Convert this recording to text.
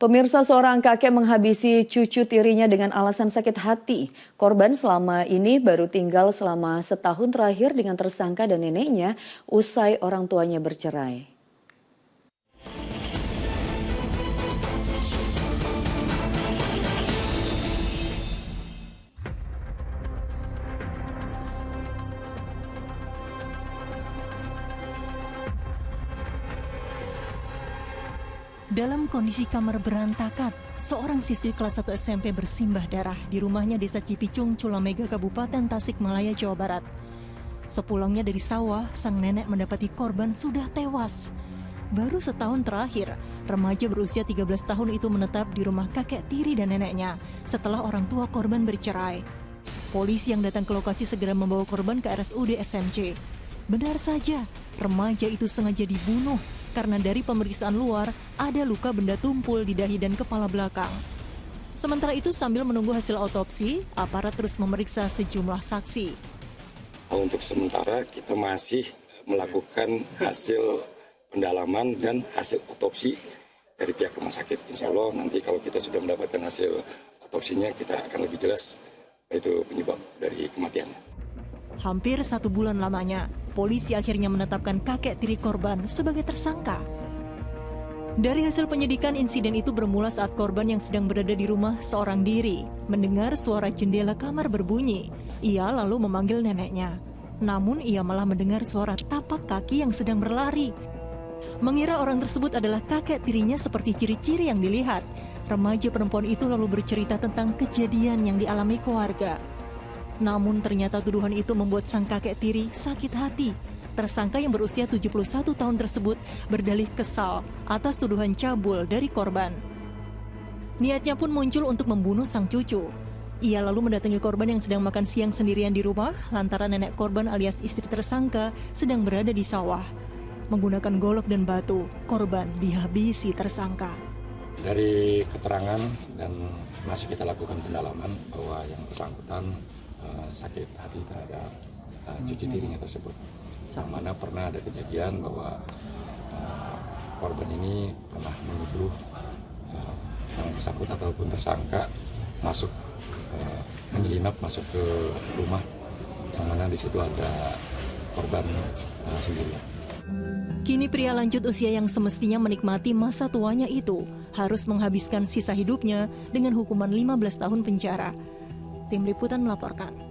Pemirsa, seorang kakek menghabisi cucu tirinya dengan alasan sakit hati. Korban selama ini baru tinggal selama setahun terakhir dengan tersangka dan neneknya usai orang tuanya bercerai. Dalam kondisi kamar berantakan, seorang siswi kelas 1 SMP bersimbah darah di rumahnya Desa Cipicung, Culamega, Kabupaten Tasikmalaya, Jawa Barat. Sepulangnya dari sawah, sang nenek mendapati korban sudah tewas. Baru setahun terakhir, remaja berusia 13 tahun itu menetap di rumah kakek tiri dan neneknya setelah orang tua korban bercerai. Polisi yang datang ke lokasi segera membawa korban ke RSUD SMC. Benar saja, remaja itu sengaja dibunuh karena dari pemeriksaan luar ada luka benda tumpul di dahi dan kepala belakang. Sementara itu sambil menunggu hasil otopsi, aparat terus memeriksa sejumlah saksi. Untuk sementara kita masih melakukan hasil pendalaman dan hasil otopsi dari pihak rumah sakit. Insya Allah nanti kalau kita sudah mendapatkan hasil otopsinya kita akan lebih jelas itu penyebab dari kematiannya. Hampir 1 bulan lamanya, polisi akhirnya menetapkan kakek tiri korban sebagai tersangka. Dari hasil penyidikan, insiden itu bermula saat korban yang sedang berada di rumah seorang diri mendengar suara jendela kamar berbunyi. Ia lalu memanggil neneknya. Namun ia malah mendengar suara tapak kaki yang sedang berlari. Mengira orang tersebut adalah kakek tirinya seperti ciri-ciri yang dilihat. Remaja perempuan itu lalu bercerita tentang kejadian yang dialami keluarga. Namun ternyata tuduhan itu membuat sang kakek tiri sakit hati. Tersangka yang berusia 71 tahun tersebut berdalih kesal atas tuduhan cabul dari korban. Niatnya pun muncul untuk membunuh sang cucu. Ia lalu mendatangi korban yang sedang makan siang sendirian di rumah lantaran nenek korban alias istri tersangka sedang berada di sawah. Menggunakan golok dan batu, korban dihabisi tersangka. Dari keterangan dan masih kita lakukan pendalaman bahwa yang bersangkutan sakit hati terhadap cucu tirinya tersebut. Yang mana pernah ada kejadian bahwa korban ini pernah menuduh yang bersangkutan ataupun tersangka masuk menyelinap masuk ke rumah yang mana di situ ada korban sendiri. Kini pria lanjut usia yang semestinya menikmati masa tuanya itu harus menghabiskan sisa hidupnya dengan hukuman 15 tahun penjara. Tim Liputan melaporkan.